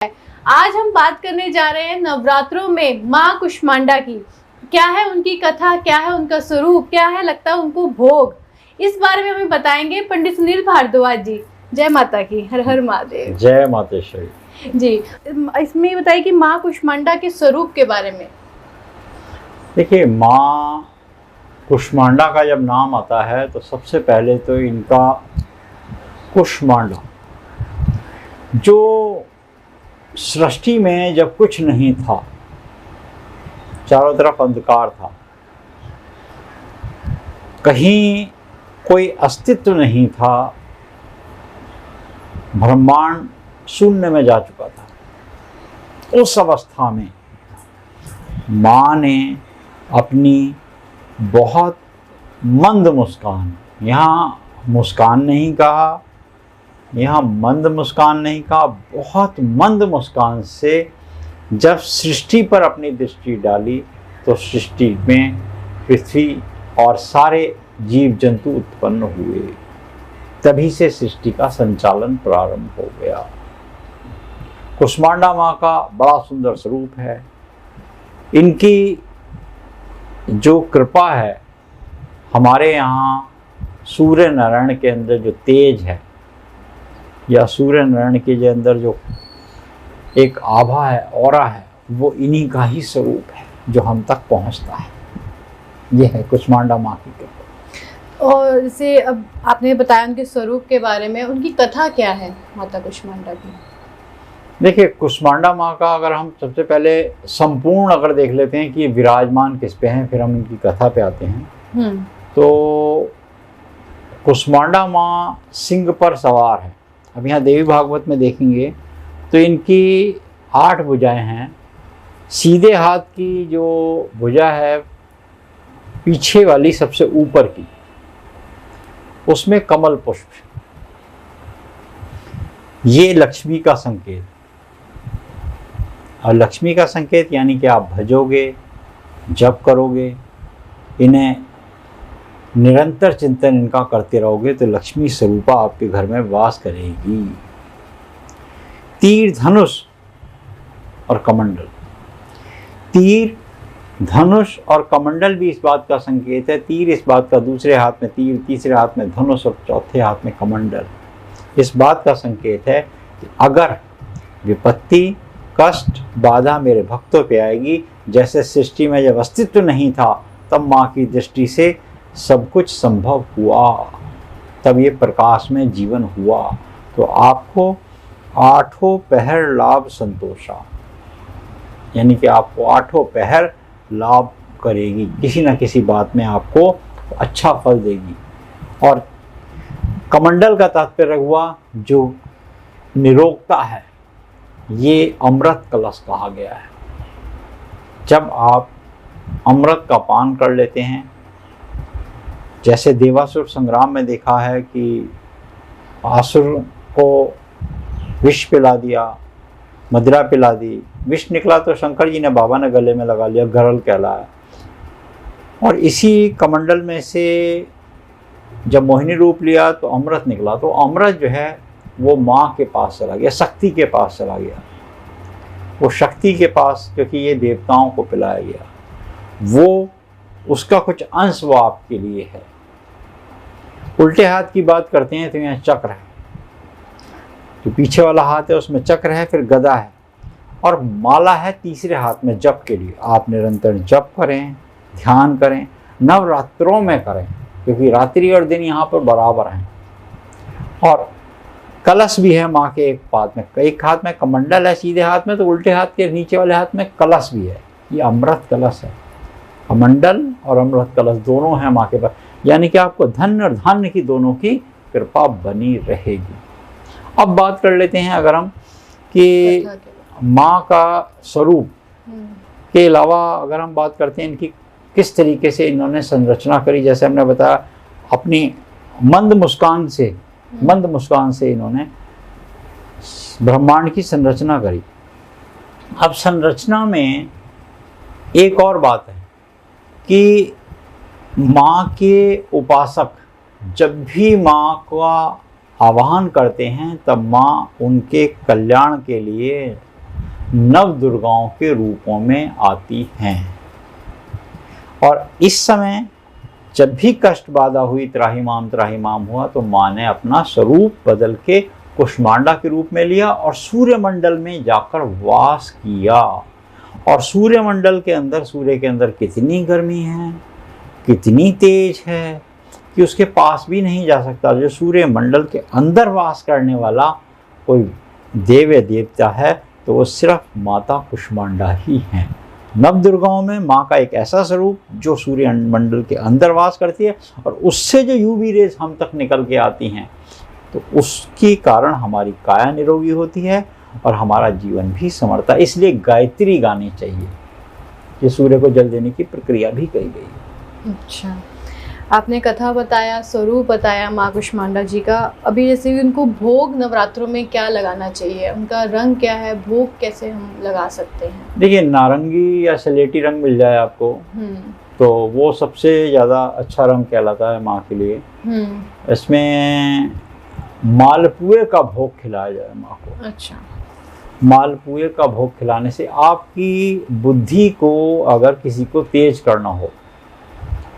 आज हम बात करने जा रहे हैं नवरात्रों में माँ कुष्मांडा की। क्या है उनकी कथा, क्या है उनका स्वरूप, क्या है लगता है उनको भोग, इस बारे में हमें बताएंगे पंडित सुनील भारद्वाज जी। जय माता की, हर हर महादेव। जय मातेश्वरी जी, इसमें बताइए कि माँ कुष्मांडा के स्वरूप के बारे में। देखिए, माँ कुष्मांडा का जब नाम आता है तो सबसे पहले तो इनका कुष्मांडा, जो सृष्टि में जब कुछ नहीं था, चारों तरफ अंधकार था, कहीं कोई अस्तित्व नहीं था, ब्रह्मांड शून्य में जा चुका था। उस अवस्था में माँ ने अपनी बहुत मंद मुस्कान, यहाँ मुस्कान नहीं कहा, यहाँ मंद मुस्कान नहीं कहा, बहुत मंद मुस्कान से जब सृष्टि पर अपनी दृष्टि डाली तो सृष्टि में पृथ्वी और सारे जीव जंतु उत्पन्न हुए। तभी से सृष्टि का संचालन प्रारंभ हो गया। कुष्मांडा माँ का बड़ा सुंदर स्वरूप है। इनकी जो कृपा है, हमारे यहाँ सूर्य नारायण के अंदर जो तेज है, या सूर्य नारायण के जो अंदर जो एक आभा है, ऑरा है, वो इन्हीं का ही स्वरूप है जो हम तक पहुंचता है। यह है कुष्मांडा माँ की कृपा। और इसे अब आपने बताया उनके स्वरूप के बारे में, उनकी कथा क्या है माता कुष्मांडा की? देखिए, कुष्मांडा माँ का अगर हम सबसे पहले संपूर्ण अगर देख लेते हैं कि विराजमान किस पे हैं, फिर हम इनकी कथा पे आते हैं। तो कुष्मांडा माँ सिंह पर सवार है। अब यहाँ देवी भागवत में देखेंगे तो इनकी 8 भुजाएं हैं। सीधे हाथ की जो भुजा है, पीछे वाली सबसे ऊपर की, उसमें कमल पुष्प, ये लक्ष्मी का संकेत। और लक्ष्मी का संकेत यानी कि आप भजोगे, जप करोगे, इन्हें निरंतर चिंतन इनका करते रहोगे तो लक्ष्मी स्वरूपा आपके घर में वास करेगी। तीर, धनुष और कमंडल। तीर, धनुष और कमंडल भी इस बात का संकेत है। तीर इस बात का, दूसरे हाथ में तीर, तीसरे हाथ में धनुष और चौथे हाथ में कमंडल, इस बात का संकेत है कि अगर विपत्ति, कष्ट, बाधा मेरे भक्तों पे आएगी, जैसे सृष्टि में जब अस्तित्व नहीं था तब माँ की दृष्टि से सब कुछ संभव हुआ, तब ये प्रकाश में जीवन हुआ। तो आपको 8 पहर लाभ संतोषा, यानी कि आपको 8 पहर लाभ करेगी, किसी न किसी बात में आपको अच्छा फल देगी। और कमंडल का तात्पर्य हुआ जो निरोगता है, ये अमृत कलश कहा गया है। जब आप अमृत का पान कर लेते हैं, जैसे देवासुर संग्राम में देखा है कि आसुर को विष पिला दिया, मदिरा पिला दी, विष निकला तो शंकर जी ने, बाबा ने गले में लगा लिया, गरल कहलाया। और इसी कमंडल में से जब मोहिनी रूप लिया तो अमृत निकला, तो अमृत जो है वो माँ के पास चला गया, शक्ति के पास चला गया। वो शक्ति के पास, क्योंकि ये देवताओं को पिलाया गया, वो उसका कुछ अंश वो आपके लिए है। उल्टे हाथ की बात करते हैं तो यहाँ चक्र है, जो पीछे वाला हाथ है उसमें चक्र है, फिर गदा है, और माला है तीसरे हाथ में जप के लिए। आप निरंतर जप करें, ध्यान करें, नवरात्रों में करें, क्योंकि रात्रि और दिन यहाँ पर बराबर हैं। और कलश भी है माँ के एक हाथ में, एक हाथ में कमंडल है सीधे हाथ में, तो उल्टे हाथ के नीचे वाले हाथ में कलश भी है। ये अमृत कलश है। कमंडल और अमृत कलश दोनों हैं माँ के पास, यानी कि आपको धन और धान्य की दोनों की कृपा बनी रहेगी। अब बात कर लेते हैं अगर हम कि माँ का स्वरूप के अलावा अगर हम बात करते हैं इनकी किस तरीके से इन्होंने संरचना करी। जैसे हमने बताया, अपनी मंद मुस्कान से इन्होंने ब्रह्मांड की संरचना करी। अब संरचना में एक और बात है कि माँ के उपासक जब भी माँ का आवाहन करते हैं तब माँ उनके कल्याण के लिए नव दुर्गाओं के रूपों में आती हैं। और इस समय जब भी कष्ट बाधा हुई, त्राहिमाम हुआ, तो माँ ने अपना स्वरूप बदल के कुष्मांडा के रूप में लिया और सूर्यमंडल में जाकर वास किया। और सूर्यमंडल के अंदर, सूर्य के अंदर कितनी गर्मी है, कितनी तेज है कि उसके पास भी नहीं जा सकता। जो सूर्यमंडल के अंदर वास करने वाला कोई देव या देवता है तो वो सिर्फ माता कुष्मांडा ही हैं। नव दुर्गाओं में माँ का एक ऐसा स्वरूप जो सूर्यमंडल के अंदर वास करती है और उससे जो यूवी रेज हम तक निकल के आती हैं, तो उसके कारण हमारी काया निरोगी होती है और हमारा जीवन भी संवरता है। इसलिए गायत्री गानी चाहिए। ये सूर्य को जल देने की प्रक्रिया भी कही गई है। अच्छा, आपने कथा बताया, स्वरूप बताया माँ कुष्मांडा जी का। अभी जैसे कि उनको भोग नवरात्रों में क्या लगाना चाहिए, उनका रंग क्या है, भोग कैसे हम लगा सकते हैं? देखिए, नारंगी या स्लेटी रंग मिल जाए आपको तो वो सबसे ज़्यादा अच्छा रंग कहलाता है माँ के लिए। इसमें मालपुए का भोग खिलाया जाए माँ को। अच्छा, मालपुए का भोग खिलाने से आपकी बुद्धि को अगर किसी को तेज करना हो,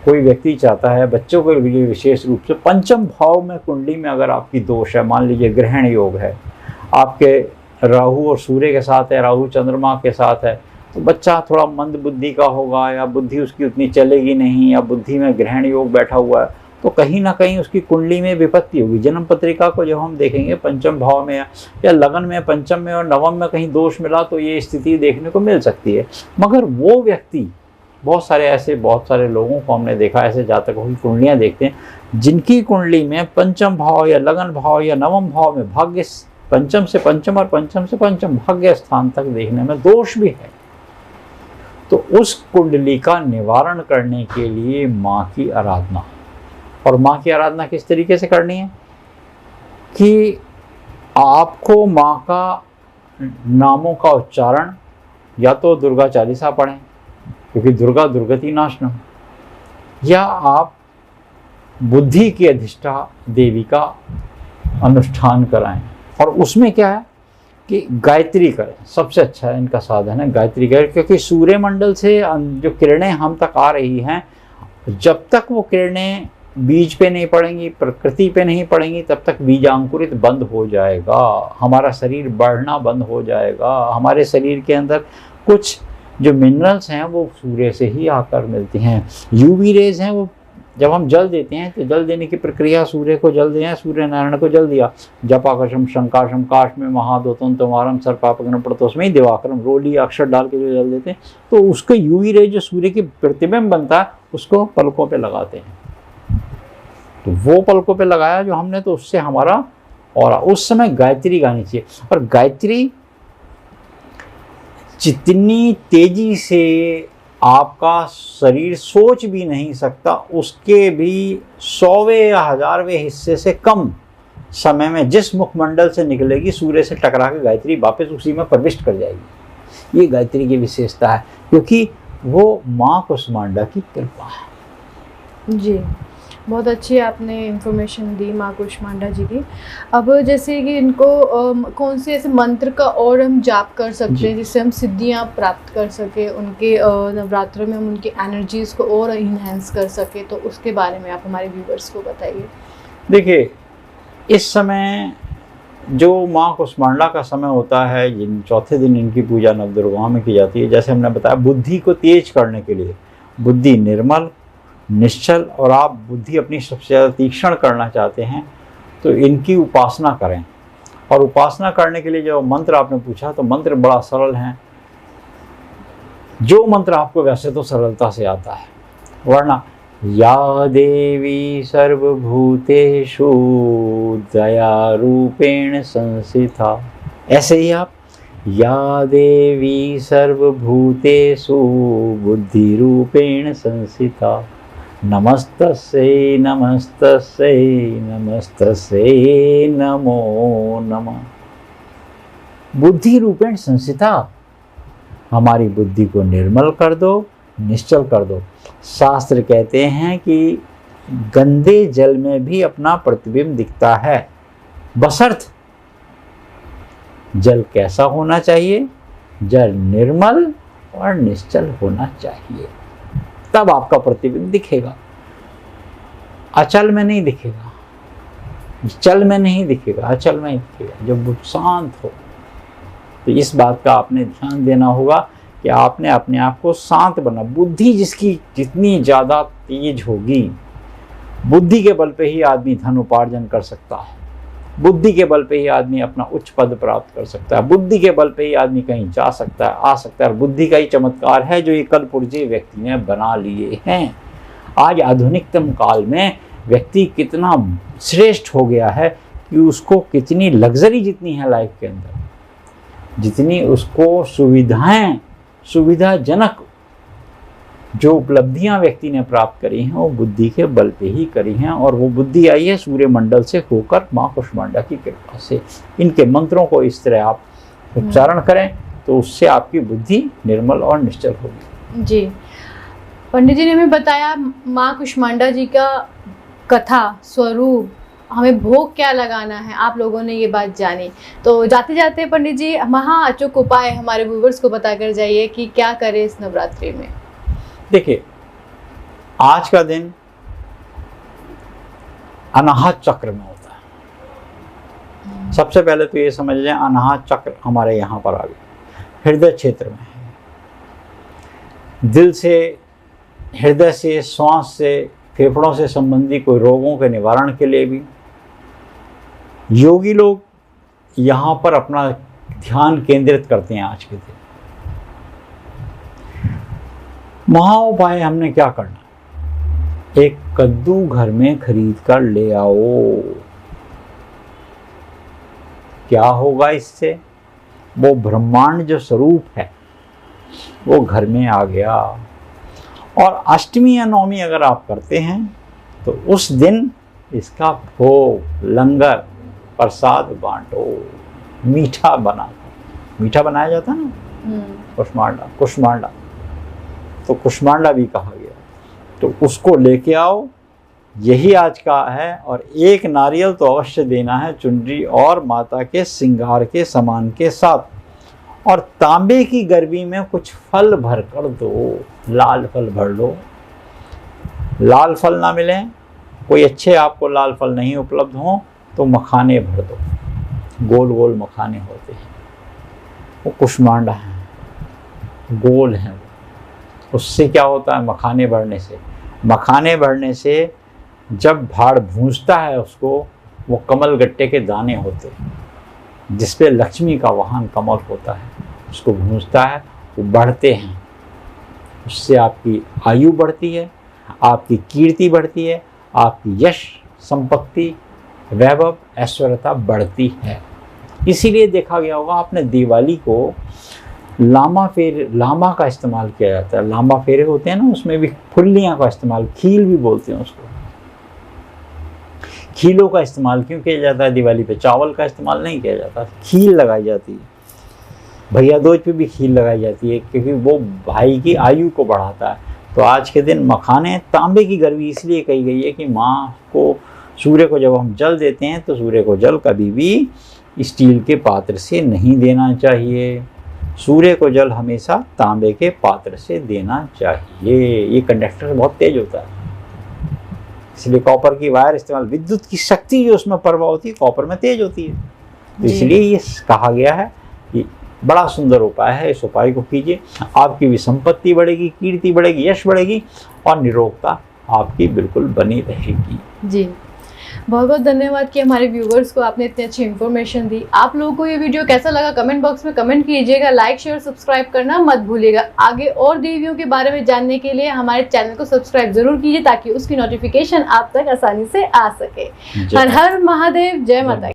कोई व्यक्ति चाहता है, बच्चों के लिए विशेष रूप से, पंचम भाव में कुंडली में अगर आपकी दोष है, मान लीजिए ग्रहण योग है, आपके राहु और सूर्य के साथ है, राहु चंद्रमा के साथ है, तो बच्चा थोड़ा मंद बुद्धि का होगा या बुद्धि उसकी उतनी चलेगी नहीं, या बुद्धि में ग्रहण योग बैठा हुआ है, तो कहीं ना कहीं उसकी कुंडली में विपत्ति होगी। जन्म पत्रिका को जब हम देखेंगे पंचम भाव में या लगन में, पंचम में और नवम में कहीं दोष मिला तो ये स्थिति देखने को मिल सकती है। मगर वो व्यक्ति, बहुत सारे लोगों को हमने देखा, ऐसे जातकों की कुंडलियाँ देखते हैं जिनकी कुंडली में पंचम भाव या लगन भाव या नवम भाव में भाग्य, पंचम से पंचम और पंचम से पंचम भाग्य स्थान तक देखने में दोष भी है, तो उस कुंडली का निवारण करने के लिए माँ की आराधना। और माँ की आराधना किस तरीके से करनी है कि आपको माँ का नामों का उच्चारण, या तो दुर्गा चालीसा पढ़ें क्योंकि दुर्गा दुर्गति नाशनम, या आप बुद्धि की अधिष्ठा देवी का अनुष्ठान कराएं। और उसमें क्या है कि गायत्री करें, सबसे अच्छा है इनका साधन है गायत्री करें, क्योंकि सूर्यमंडल से जो किरणें हम तक आ रही हैं, जब तक वो किरणें बीज पे नहीं पड़ेंगी, प्रकृति पे नहीं पड़ेंगी, तब तक बीजांकुरित बंद हो जाएगा, हमारा शरीर बढ़ना बंद हो जाएगा। हमारे शरीर के अंदर कुछ जो मिनरल्स हैं वो सूर्य से ही आकर मिलती हैं। यूवी रेज हैं, वो जब हम जल देते हैं तो जल देने की प्रक्रिया, सूर्य को जल दिया, सूर्य नारायण को जल दिया, जपाकशम शंकाशम काश में महादोतम तुम्हारम सर्पापग्न प्रतोस्मि दिवाकरम, रोली अक्षर डाल के जो जल देते हैं, तो उसके यूवी रेज जो सूर्य की प्रतिबिंब बनता है उसको पलकों पे लगाते हैं। तो वो पलकों पे लगाया जो हमने, तो उससे हमारा, और उस समय गायत्री गानी चाहिए। और गायत्री जितनी तेजी से आपका शरीर सोच भी नहीं सकता, उसके भी 100वें या 1000वें हिस्से से कम समय में जिस मुखमंडल से निकलेगी, सूर्य से टकरा के गायत्री वापस उसी में प्रविष्ट कर जाएगी। ये गायत्री की विशेषता है, क्योंकि वो माँ कुष्मांडा की कृपा है। जी, बहुत अच्छी आपने इन्फॉर्मेशन दी माँ कुष्मांडा जी की। अब जैसे कि इनको कौन से ऐसे मंत्र का और हम जाप कर सकते हैं जिससे हम सिद्धियाँ प्राप्त कर सके, उनके नवरात्रों में हम उनकी एनर्जीज़ को और इन्हेंस कर सके, तो उसके बारे में आप हमारे व्यूवर्स को बताइए। देखिए, इस समय जो माँ कुष्मांडा का समय होता है, जिन चौथे दिन इनकी पूजा नवदुर्गाओं में की जाती है, जैसे हमने बताया, बुद्धि को तेज करने के लिए, बुद्धि निर्मल निश्चल, और आप बुद्धि अपनी सबसे ज़्यादा तीक्ष्ण करना चाहते हैं तो इनकी उपासना करें। और उपासना करने के लिए जो मंत्र आपने पूछा, तो मंत्र बड़ा सरल है। जो मंत्र आपको वैसे तो सरलता से आता है, वरना या देवी सर्वभूतेषु दया रूपेण संस्थिता, ऐसे ही आप या देवी सर्वभूतेषु बुद्धि रूपेण संस्थिता, नमस्तस्यै नमस्तस्यै नमस्तस्यै नमो नमः। बुद्धि रूपेण संस्थिता, हमारी बुद्धि को निर्मल कर दो, निश्चल कर दो। शास्त्र कहते हैं कि गंदे जल में भी अपना प्रतिबिंब दिखता है, बशर्त जल कैसा होना चाहिए, जल निर्मल और निश्चल होना चाहिए, तब आपका प्रतिबिंब दिखेगा। अचल में नहीं दिखेगा, चल में नहीं दिखेगा, अचल में ही दिखेगा। जब वो शांत हो, तो इस बात का आपने ध्यान देना होगा कि आपने अपने आप को शांत बना। बुद्धि जिसकी जितनी ज़्यादा तेज होगी, बुद्धि के बल पे ही आदमी धन उपार्जन कर सकता है, बुद्धि के बल पे ही आदमी अपना उच्च पद प्राप्त कर सकता है, बुद्धि के बल पे ही आदमी कहीं जा सकता है, आ सकता है। और बुद्धि का ही चमत्कार है जो ये कल पुर्जे व्यक्ति ने बना लिए हैं। आज आधुनिकतम काल में व्यक्ति कितना श्रेष्ठ हो गया है कि उसको कितनी लग्जरी जितनी है लाइफ के अंदर, जितनी उसको सुविधाजनक जो उपलब्धियां व्यक्ति ने प्राप्त करी हैं, वो बुद्धि के बल पे ही करी हैं। और वो बुद्धि आई है सूर्य मंडल से होकर माँ कुष्मांडा की कृपा से। इनके मंत्रों को इस तरह आप उच्चारण करें तो उससे आपकी बुद्धि निर्मल और निश्चल होगी। जी, पंडित जी ने हमें बताया माँ कुष्मांडा जी का कथा, स्वरूप, हमें भोग क्या लगाना है, आप लोगों ने ये बात जानी। तो जाते जाते पंडित जी महा अचूक उपाय हमारे व्यूवर्स को बताकर जाइए कि क्या करें इस नवरात्रि में। देखिए, आज का दिन अनाहत चक्र में होता है। सबसे पहले तो ये समझ लें, अनाहत चक्र हमारे यहाँ पर आ गया, हृदय क्षेत्र में है। दिल से, हृदय से, श्वास से, फेफड़ों से संबंधी कोई रोगों के निवारण के लिए भी योगी लोग यहाँ पर अपना ध्यान केंद्रित करते हैं। आज के दिन महा उपाय हमने क्या करना, एक कद्दू घर में खरीद कर ले आओ। क्या होगा इससे, वो ब्रह्मांड जो स्वरूप है वो घर में आ गया। और अष्टमी या नवमी अगर आप करते हैं तो उस दिन इसका भोग, लंगर, प्रसाद बांटो। मीठा बनाया जाता है ना, कुष्मांडा, तो कुष्मांडा भी कहा गया, तो उसको लेके आओ। यही आज का है। और एक नारियल तो अवश्य देना है, चुनरी और माता के श्रृंगार के सामान के साथ। और तांबे की गरबी में कुछ फल भर कर दो, लाल फल भर लो। लाल फल ना मिले, कोई अच्छे आपको लाल फल नहीं उपलब्ध हो, तो मखाने भर दो। गोल गोल मखाने होते हैं, वो कुष्मांडा है, गोल हैं। उससे क्या होता है, मखाने भरने से जब भाड़ भूंजता है उसको, वो कमल गट्टे के दाने होते हैं जिसपे लक्ष्मी का वाहन कमल होता है, उसको भूंजता है, वो बढ़ते हैं। उससे आपकी आयु बढ़ती है, आपकी कीर्ति बढ़ती है, आपकी यश, संपत्ति, वैभव, ऐश्वर्यता बढ़ती है। इसीलिए देखा गया होगा आपने, दिवाली को लामा का इस्तेमाल किया जाता है। लामा फेरे होते हैं ना, उसमें भी फुल्लियाँ का इस्तेमाल, खील भी बोलते हैं उसको। खीलों का इस्तेमाल क्यों किया जाता है दिवाली पे? चावल का इस्तेमाल नहीं किया जाता, खील लगाई जाती है। भैया दूज पे भी खील लगाई जाती है क्योंकि वो भाई की आयु को बढ़ाता है। तो आज के दिन मखाने, तांबे की गरबी इसलिए कही गई है कि माँ को, सूर्य को जब हम जल देते हैं तो सूर्य को जल कभी भी स्टील के पात्र से नहीं देना चाहिए। सूर्य को जल हमेशा तांबे के पात्र से देना चाहिए। ये कंडक्टर बहुत तेज होता है, इसलिए कॉपर की वायर इस्तेमाल, विद्युत की शक्ति जो उसमें प्रवाह होती है कॉपर में तेज होती है। तो इसलिए ये कहा गया है कि बड़ा सुंदर उपाय है, इस उपाय को कीजिए। आपकी भी संपत्ति बढ़ेगी, कीर्ति बढ़ेगी, यश बढ़ेगी और निरोगता आपकी बिल्कुल बनी रहेगी। जी, बहुत बहुत धन्यवाद कि हमारे व्यूवर्स को आपने इतनी अच्छी इन्फॉर्मेशन दी। आप लोगों को ये वीडियो कैसा लगा कमेंट बॉक्स में कमेंट कीजिएगा, लाइक शेयर सब्सक्राइब करना मत भूलिएगा। आगे और देवियों के बारे में जानने के लिए हमारे चैनल को सब्सक्राइब जरूर कीजिए ताकि उसकी नोटिफिकेशन आप तक आसानी से आ सके। हर हर महादेव, जय माता।